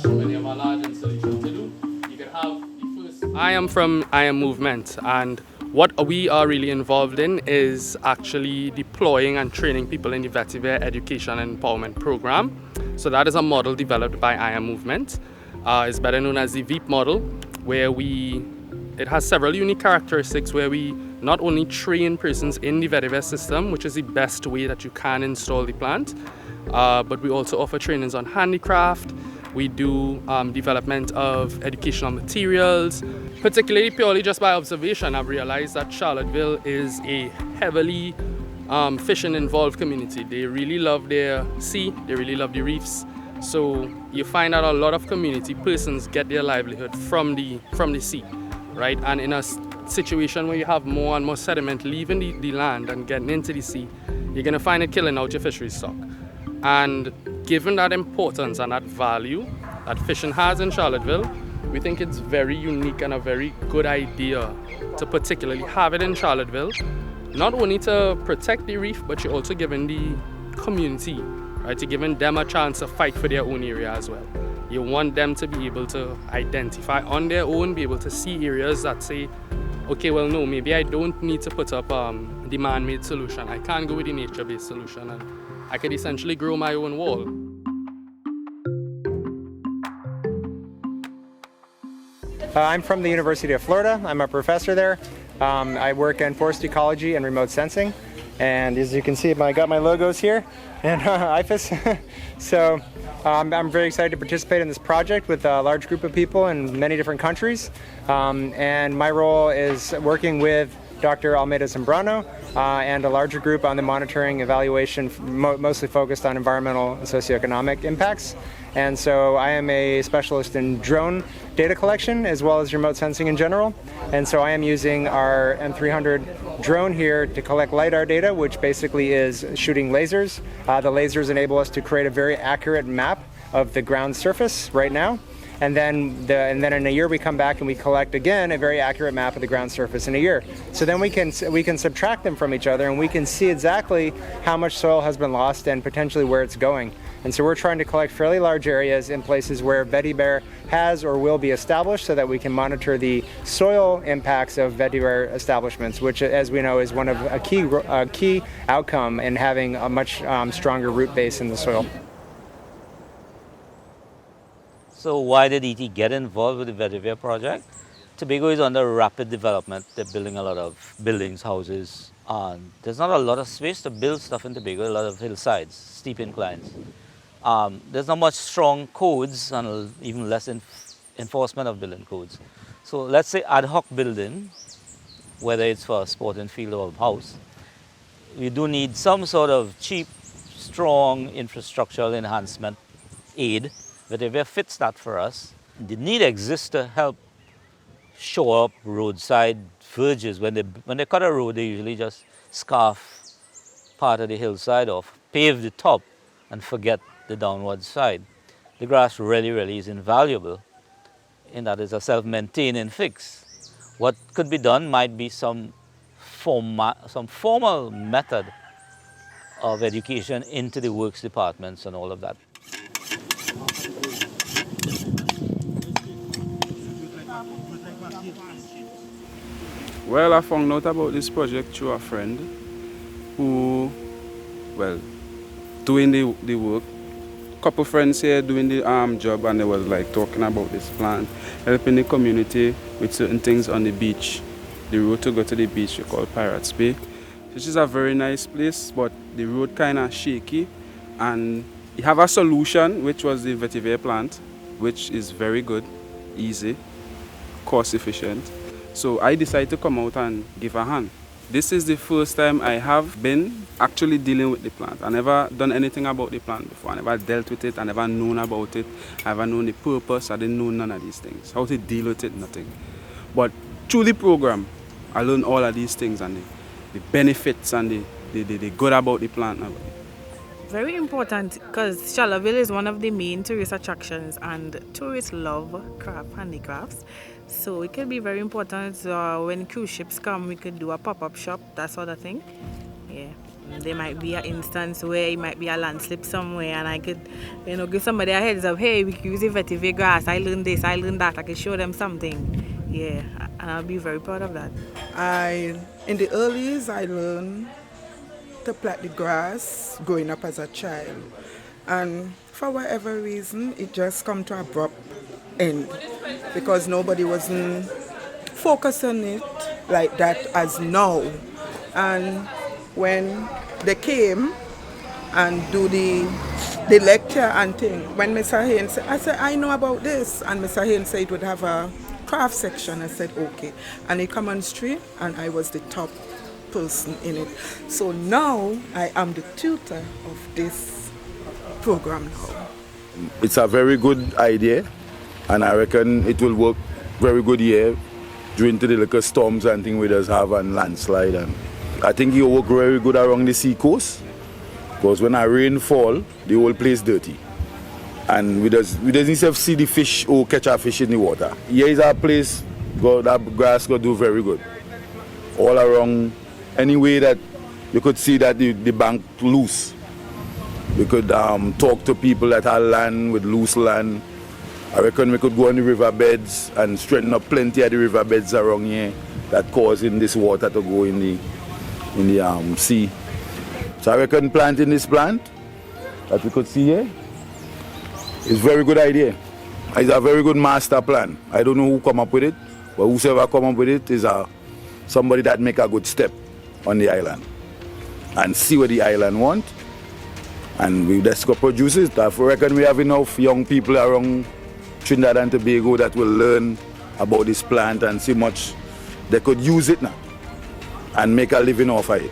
from any of our large installations to do. You can have the first. I am from I Am Movement, and what we are really involved in is actually deploying and training people in the vetiver education and empowerment program. So that is a model developed by I Am Movement. It's better known as the VEEP model, where it has several unique characteristics where we not only train persons in the vetiver system, which is the best way that you can install the plant, but we also offer trainings on handicraft. We do development of educational materials, particularly purely just by observation. I've realized that Charlottesville is a heavily fishing involved community. They really love their sea, they really love the reefs. So you find that a lot of community persons get their livelihood from the sea, right? And in a situation where you have more and more sediment leaving the land and getting into the sea, you're gonna find it killing out your fishery stock. And given that importance and that value that fishing has in Charlottesville, we think it's very unique and a very good idea to particularly have it in Charlottesville, not only to protect the reef, but you're also giving the community, right, you're giving them a chance to fight for their own area as well. You want them to be able to identify on their own, be able to see areas that say, okay, well, no, maybe I don't need to put up the man-made solution. I can go with the nature-based solution, and I could essentially grow my own wall. I'm from the University of Florida. I'm a professor there. I work in forest ecology and remote sensing. And as you can see, I got my logos here and IFAS. So I'm very excited to participate in this project with a large group of people in many different countries. And my role is working with Dr. Almeida Zambrano and a larger group on the monitoring evaluation, mostly focused on environmental and socioeconomic impacts. And so I am a specialist in drone data collection as well as remote sensing in general. And so I am using our M300 drone here to collect LiDAR data, which basically is shooting lasers. The lasers enable us to create a very accurate map of the ground surface right now. And then in a year we come back and we collect again a very accurate map of the ground surface in a year. So then we can subtract them from each other and we can see exactly how much soil has been lost and potentially where it's going. And so we're trying to collect fairly large areas in places where vetiver has or will be established so that we can monitor the soil impacts of vetiver establishments, which, as we know, is one of a key outcome in having a much stronger root base in the soil. So why did ET get involved with the vetiver project? Tobago is under rapid development. They're building a lot of buildings, houses. There's not a lot of space to build stuff in Tobago, a lot of hillsides, steep inclines. There's not much strong codes and even less enforcement of building codes. So let's say ad hoc building, whether it's for a sporting field or a house, we do need some sort of cheap, strong infrastructural enhancement aid. Vetiver fits that for us. The need exists to help shore up roadside verges. When they cut a road, they usually just scarf part of the hillside off, pave the top, and forget the downward side. The grass really is invaluable, and that is a self-maintaining fix. What could be done might be some formal method of education into the works departments and all of that. Well, I found out about this project through a friend who, well, doing the work. Couple friends here doing the job, and they was like talking about this plan, helping the community with certain things on the beach. The road to go to the beach we call Pirates Bay, which is a very nice place, but the road kind of shaky, and you have a solution, which was the vetiver plant, which is very good, easy, cost efficient. So I decided to come out and give a hand. This is the first time I have been actually dealing with the plant. I never done anything about the plant before. I never dealt with it. I never known about it. I never known the purpose. I didn't know none of these things. How to deal with it, nothing. But through the program, I learned all of these things and the benefits and the good about the plant. Very important, because Charlottesville is one of the main tourist attractions and tourists love handicrafts. So it can be very important when cruise ships come, we could do a pop-up shop, that sort of thing. Yeah. There might be an instance where it might be a landslip somewhere, and I could, give somebody a heads up. Hey, we can use the vetiver grass. I learned this, I learned that. I can show them something. Yeah, and I'll be very proud of that. In the early years, I learned to plant the grass growing up as a child. And for whatever reason, it just come to an abrupt end because nobody wasn't focused on it like that as now. And when they came and do the lecture and thing, when Mr. Haynes said, I said, I know about this. And Mr. Haynes said it would have a craft section. I said, okay. And he come on street and I was the top person in it. So now I am the tutor of this program now. It's a very good idea and I reckon it will work very good here during the little storms and things we just have and landslide. And I think it will work very good around the sea coast because when a rain fall, the whole place dirty. And we doesn't see the fish or catch a fish in the water. Here is a place that grass could do very good. All around, any way that you could see that the bank loose. We could talk to people that have land with loose land. I reckon we could go on the riverbeds and straighten up plenty of the riverbeds around here that causing this water to go in the sea. So I reckon planting this plant that we could see here is a very good idea. It's a very good master plan. I don't know who come up with it, but whoever come up with it is somebody that make a good step on the island and see what the island want. And we just go produce it. I reckon we have enough young people around Trinidad and Tobago that will learn about this plant and see much they could use it now and make a living off of it.